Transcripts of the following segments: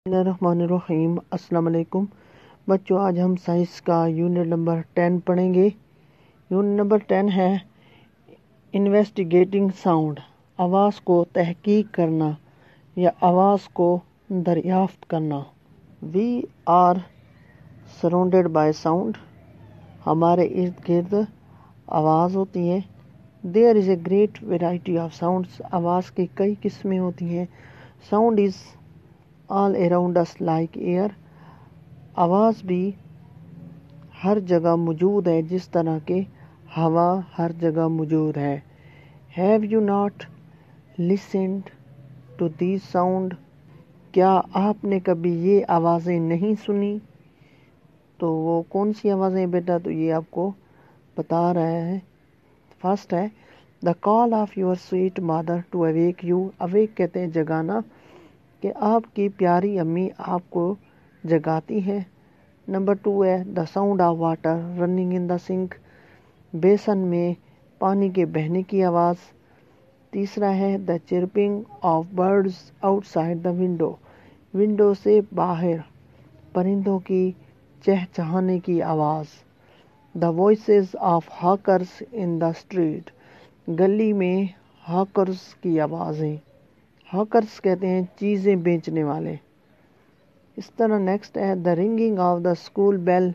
बिस्मिल्लाहिर्रहमानिर्रहीम। अस्सलाम वालेकुम बच्चों, आज हम साइंस का यूनिट नंबर 10 पढ़ेंगे। यूनिट नंबर 10 है इन्वेस्टिगेटिंग साउंड, आवाज़ को तहकीक करना या आवाज़ को दरियाफ्त करना। We are surrounded by sound, हमारे इर्द गिर्द आवाज़ होती है। There is a great variety of sounds, आवाज़ की कई किस्में होती हैं। Sound is all around us like air, आवाज़ भी हर जगह मौजूद है जिस तरह के हवा हर जगह मौजूद है। Have you not listened to these sound, क्या आपने कभी ये आवाज़ें नहीं सुनी? तो वो कौन सी आवाज़ें बेटा, तो ये आपको बता रहा है। फर्स्ट है the call of your sweet mother to awake you, awake कहते हैं जगाना, कि आपकी प्यारी अम्मी आपको जगाती है। नंबर 2 है the sound of water running in the sink, basin में पानी के बहने की आवाज़। तीसरा है the chirping of birds outside the window, window से बाहर परिंदों की चहचहाने की आवाज़। The voices of hawkers in the street, गली में हॉकर्स की आवाज़ें। हॉकर्स कहते हैं चीज़ें बेचने वाले। इस तरह नेक्स्ट है the ringing of the school bell,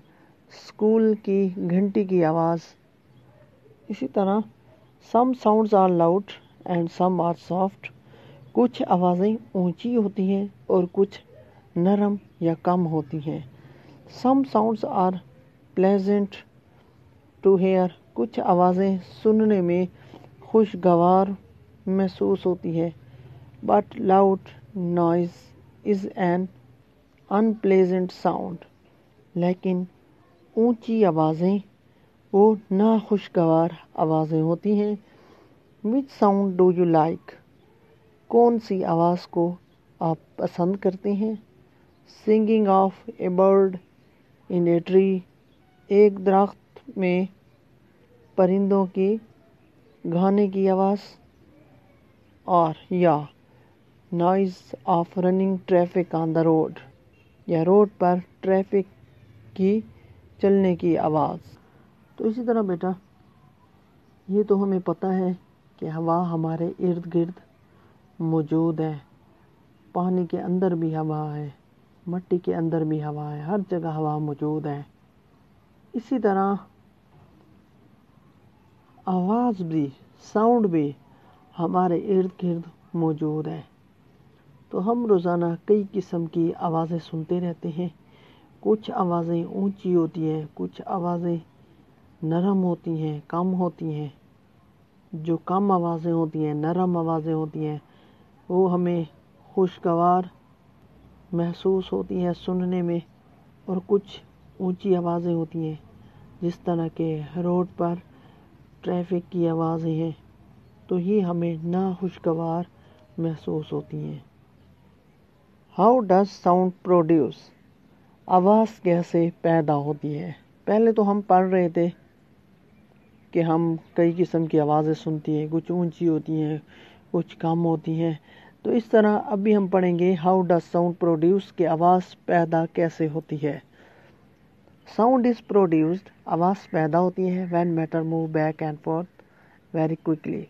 school की घंटी की आवाज़। इसी तरह some sounds are loud and some are soft, कुछ आवाज़ें ऊंची होती हैं और कुछ नरम या कम होती हैं। Some sounds are pleasant to hear, कुछ आवाज़ें सुनने में खुशगवार महसूस होती है। But loud noise is an unpleasant sound, लेकिन ऊंची आवाज़ें वो नाखुशगवार आवाज़ें होती हैं। Which sound do you like, कौन सी आवाज़ को आप पसंद करते हैं? Singing of a bird in a tree, एक दरख्त में परिंदों की गाने की आवाज़। और या noise of running traffic on the road, या रोड पर ट्रैफिक की चलने की आवाज़। तो इसी तरह बेटा ये तो हमें पता है कि हवा हमारे इर्द गिर्द मौजूद है, पानी के अंदर भी हवा है, मिट्टी के अंदर भी हवा है, हर जगह हवा मौजूद है। इसी तरह आवाज़ भी, साउंड भी हमारे इर्द गिर्द मौजूद है। तो हम रोज़ाना कई किस्म की आवाज़ें सुनते रहते हैं। कुछ आवाज़ें ऊंची होती हैं, कुछ आवाज़ें नरम होती हैं, कम होती हैं। जो कम आवाज़ें होती हैं, नरम आवाज़ें होती हैं, वो हमें खुशगवार महसूस होती हैं सुनने में। और कुछ ऊंची आवाज़ें होती हैं जिस तरह के रोड पर ट्रैफिक की आवाज़ें हैं, तो ये हमें नाखुशगवार महसूस होती हैं। हाउ डज साउंड प्रोड्यूस, आवाज़ कैसे पैदा होती है? पहले तो हम पढ़ रहे थे कि हम कई किस्म की आवाज़ें सुनती हैं, कुछ ऊंची होती हैं, कुछ कम होती हैं। तो इस तरह अभी हम पढ़ेंगे हाउ डज साउंड प्रोड्यूस, कि आवाज़ पैदा कैसे होती है। साउंड इज़ प्रोड्यूस्ड, आवाज़ पैदा होती है when matter move back and fourth very quickly,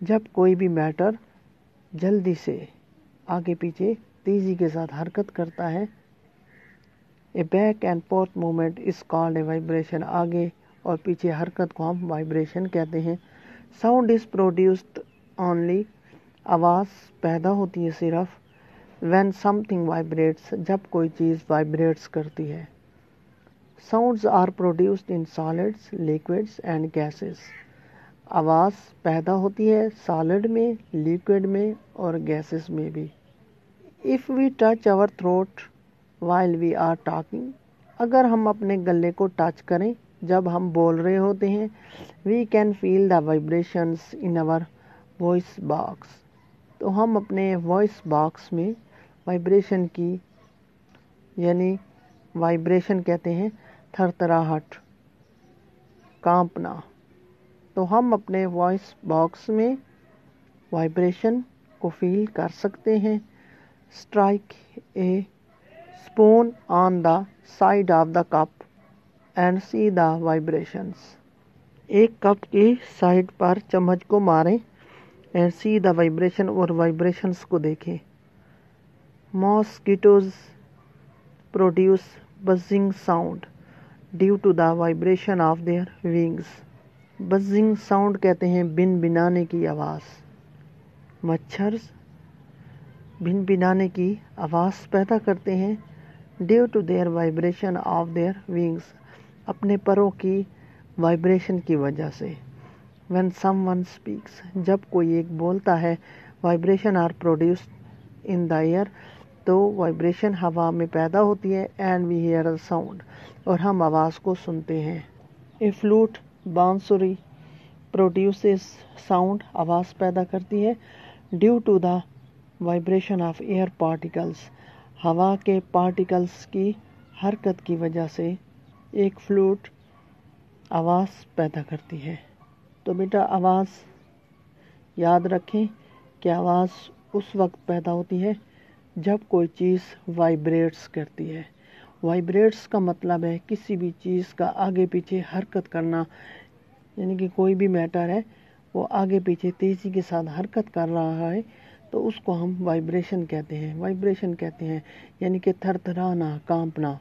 जब कोई भी मैटर जल्दी से आगे पीछे तेज़ी के साथ हरकत करता है। A back and forth movement is called a vibration, आगे और पीछे हरकत को हम वाइब्रेशन कहते हैं। साउंड इज़ प्रोड्यूस्ड ओनली, आवाज़ पैदा होती है सिर्फ व्हेन समथिंग वाइब्रेट्स, जब कोई चीज़ वाइब्रेट्स करती है। Sounds are produced in solids, liquids and gases, आवाज़ पैदा होती है सॉलिड में, लिक्विड में और गैसेस में भी। If we touch our throat while we are talking, अगर हम अपने गले को टच करें जब हम बोल रहे होते हैं, we can feel the vibrations in our voice box, तो हम अपने वॉइस बॉक्स में वाइब्रेशन की, यानी वाइब्रेशन कहते हैं थरथराहट, कांपना, तो हम अपने वॉइस बॉक्स में वाइब्रेशन को फील कर सकते हैं। Strike a spoon on the side of the cup and see the vibrations. एक कप की साइड पर चम्मच को मारें and see the vibration और vibrations को देखें. Mosquitoes produce buzzing sound due to the vibration of their wings. Buzzing sound कहते हैं बिन बिनाने की आवाज़. मच्छर बिन बिनाने की आवाज़ पैदा करते हैं due to their vibration of their wings, अपने परों की वाइब्रेशन की वजह से. व्हेन समवन स्पीक्स, जब कोई एक बोलता है, vibration are produced in the air, तो वाइब्रेशन हवा में पैदा होती है. And we hear the sound, और हम आवाज़ को सुनते हैं. ए फ्लूट बांसुरी प्रोड्यूसेस साउंड, आवाज़ पैदा करती है due to the vibration of air particles, हवा के पार्टिकल्स की हरकत की वजह से एक फ्लूट आवाज़ पैदा करती है. तो बेटा आवाज़ याद रखें कि आवाज़ उस वक्त पैदा होती है जब कोई चीज़ वाइब्रेट्स करती है. वाइब्रेट्स का मतलब है किसी भी चीज़ का आगे पीछे हरकत करना, यानी कि कोई भी मैटर है वो आगे पीछे तेज़ी के साथ हरकत कर रहा है, तो उसको हम वाइब्रेशन कहते हैं. वाइब्रेशन कहते हैं यानी कि थरथराना, कांपना.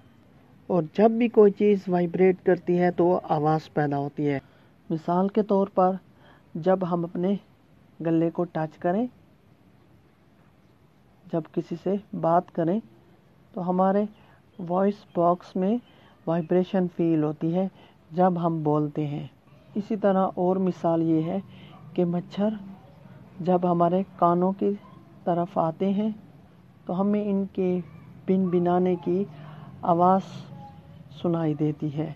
और जब भी कोई चीज़ वाइब्रेट करती है तो आवाज़ पैदा होती है. मिसाल के तौर पर जब हम अपने गले को टच करें, जब किसी से बात करें, तो हमारे वॉइस बॉक्स में वाइब्रेशन फील होती है जब हम बोलते हैं. इसी तरह और मिसाल ये है कि मच्छर जब हमारे कानों की तरफ आते हैं तो हमें इनके बिन बिनाने की आवाज़ सुनाई देती है.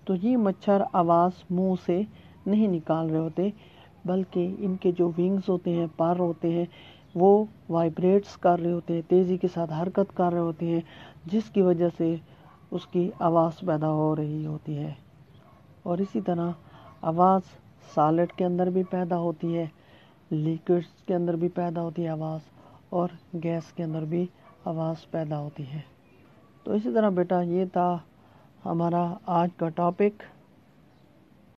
तो ये मच्छर आवाज़ मुंह से नहीं निकाल रहे होते, बल्कि इनके जो विंग्स होते हैं, पर होते हैं, वो वाइब्रेट्स कर रहे होते हैं, तेज़ी के साथ हरकत कर रहे होते हैं, जिसकी वजह से उसकी आवाज़ पैदा हो रही होती है. और इसी तरह आवाज़ सॉलिड के अंदर भी पैदा होती है, लिक्विड्स के अंदर भी पैदा होती है आवाज़, और गैस के अंदर भी आवाज़ पैदा होती है. तो इसी तरह बेटा ये था हमारा आज का टॉपिक.